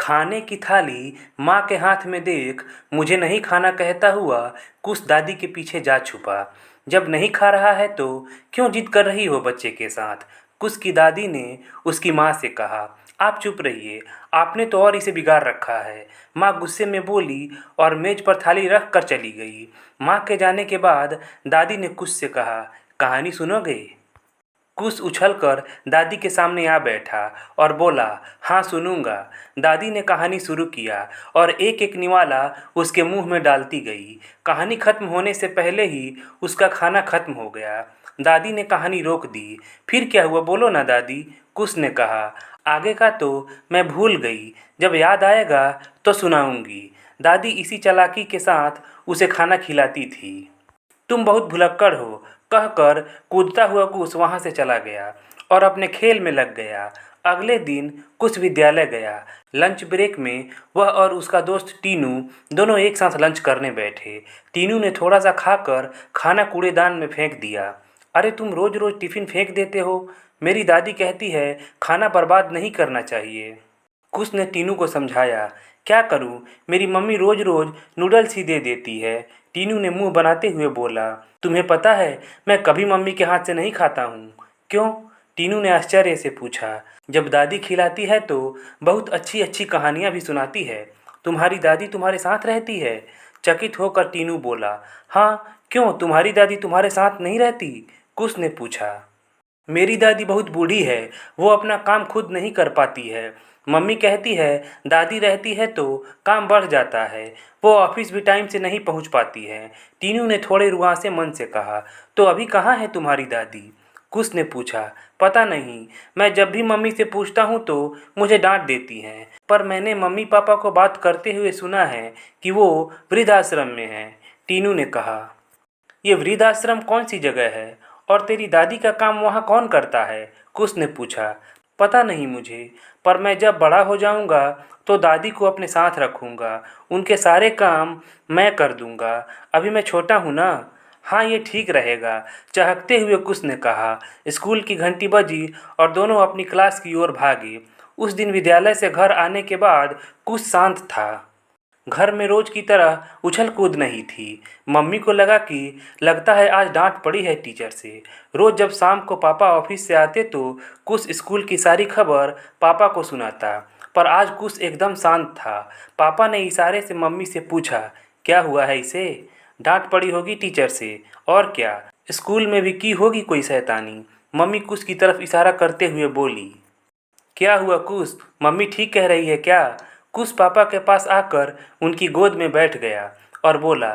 खाने की थाली माँ के हाथ में देख मुझे नहीं खाना कहता हुआ कुछ दादी के पीछे जा छुपा। जब नहीं खा रहा है तो क्यों जिद कर रही हो बच्चे के साथ। कुछ की दादी ने उसकी माँ से कहा, आप चुप रहिए, आपने तो और इसे बिगाड़ रखा है। माँ गुस्से में बोली और मेज पर थाली रख कर चली गई। माँ के जाने के बाद दादी ने कुछ से कहा, कहानी सुनोगे? कुछ उछलकर दादी के सामने आ बैठा और बोला, हाँ सुनूंगा। दादी ने कहानी शुरू किया और एक एक निवाला उसके मुंह में डालती गई। कहानी खत्म होने से पहले ही उसका खाना खत्म हो गया। दादी ने कहानी रोक दी। फिर क्या हुआ बोलो ना दादी, कुछ ने कहा। आगे का तो मैं भूल गई, जब याद आएगा तो सुनाऊंगी। दादी इसी चालाकी के साथ उसे खाना खिलाती थी। तुम बहुत भुलक्कड़ हो, कहकर कूदता हुआ कुश वहाँ से चला गया और अपने खेल में लग गया। अगले दिन कुश विद्यालय गया। लंच ब्रेक में वह और उसका दोस्त टीनू दोनों एक साथ लंच करने बैठे। टीनू ने थोड़ा सा खाकर खाना कूड़ेदान में फेंक दिया। अरे तुम रोज रोज टिफ़िन फेंक देते हो, मेरी दादी कहती है खाना बर्बाद नहीं करना चाहिए। कुश ने टीनू को समझाया, क्या करूं, मेरी मम्मी रोज रोज नूडल्स ही दे देती है। टीनू ने मुंह बनाते हुए बोला, तुम्हें पता है मैं कभी मम्मी के हाथ से नहीं खाता हूँ। क्यों? टीनू ने आश्चर्य से पूछा। जब दादी खिलाती है तो बहुत अच्छी अच्छी कहानियाँ भी सुनाती है। तुम्हारी दादी तुम्हारे साथ रहती है? चकित होकर टीनू बोला, हाँ क्यों, तुम्हारी दादी तुम्हारे साथ नहीं रहती? कुश ने पूछा। मेरी दादी बहुत बूढ़ी है, वो अपना काम खुद नहीं कर पाती है। मम्मी कहती है दादी रहती है तो काम बढ़ जाता है, वो ऑफिस भी टाइम से नहीं पहुंच पाती है। टीनू ने थोड़े रुआसे मन से कहा, तो अभी कहाँ है तुम्हारी दादी? कुश ने पूछा, पता नहीं, मैं जब भी मम्मी से पूछता हूँ तो मुझे डांट देती हैं, पर मैंने मम्मी पापा को बात करते हुए सुना है कि वो वृद्धाश्रम में हैं। टीनू ने कहा, ये वृद्धाश्रम कौन सी जगह है और तेरी दादी का काम वहाँ कौन करता है? कुश ने पूछा। पता नहीं मुझे, पर मैं जब बड़ा हो जाऊँगा तो दादी को अपने साथ रखूँगा, उनके सारे काम मैं कर दूँगा। अभी मैं छोटा हूँ ना। हाँ ये ठीक रहेगा, चहकते हुए कुश ने कहा। स्कूल की घंटी बजी और दोनों अपनी क्लास की ओर भागे। उस दिन विद्यालय से घर आने के बाद कुश शांत था। घर में रोज की तरह उछल कूद नहीं थी। मम्मी को लगा कि लगता है आज डांट पड़ी है टीचर से। रोज जब शाम को पापा ऑफिस से आते तो कुछ स्कूल की सारी खबर पापा को सुनाता, पर आज कुछ एकदम शांत था। पापा ने इशारे से मम्मी से पूछा, क्या हुआ है इसे? डांट पड़ी होगी टीचर से, और क्या, स्कूल में भी की होगी कोई शैतानी। मम्मी कुछ की तरफ इशारा करते हुए बोली। क्या हुआ कुश, मम्मी ठीक कह रही है क्या? कुश पापा के पास आकर उनकी गोद में बैठ गया और बोला,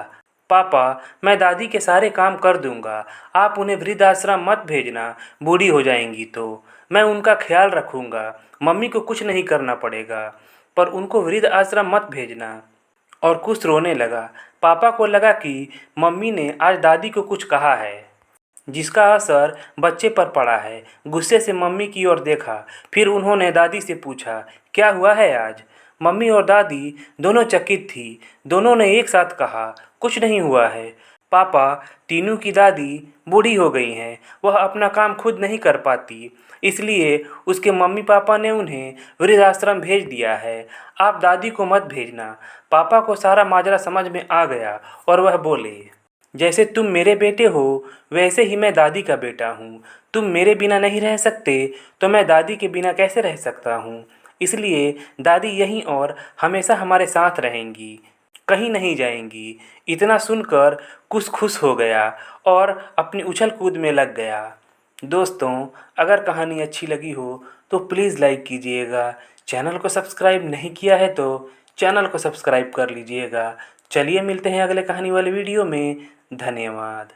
पापा मैं दादी के सारे काम कर दूंगा, आप उन्हें वृद्धाश्रम मत भेजना, बूढ़ी हो जाएंगी तो। मैं उनका ख्याल रखूंगा, मम्मी को कुछ नहीं करना पड़ेगा, पर उनको वृद्धाश्रम मत भेजना। और कुश रोने लगा। पापा को लगा कि मम्मी ने आज दादी को कुछ कहा है जिसका असर बच्चे पर पड़ा है। गुस्से से मम्मी की ओर देखा, फिर उन्होंने दादी से पूछा, क्या हुआ है आज? मम्मी और दादी दोनों चकित थी। दोनों ने एक साथ कहा, कुछ नहीं हुआ है पापा, टीनू की दादी बूढ़ी हो गई हैं, वह अपना काम खुद नहीं कर पाती, इसलिए उसके मम्मी पापा ने उन्हें वृद्धाश्रम भेज दिया है। आप दादी को मत भेजना। पापा को सारा माजरा समझ में आ गया और वह बोले, जैसे तुम मेरे बेटे हो वैसे ही मैं दादी का बेटा हूँ। तुम मेरे बिना नहीं रह सकते तो मैं दादी के बिना कैसे रह सकता हूँ? इसलिए दादी यहीं और हमेशा हमारे साथ रहेंगी, कहीं नहीं जाएंगी। इतना सुनकर कुछ खुश हो गया और अपनी उछल कूद में लग गया। दोस्तों, अगर कहानी अच्छी लगी हो तो प्लीज़ लाइक कीजिएगा। चैनल को सब्सक्राइब नहीं किया है तो चैनल को सब्सक्राइब कर लीजिएगा। चलिए मिलते हैं अगले कहानी वाले वीडियो में। धन्यवाद।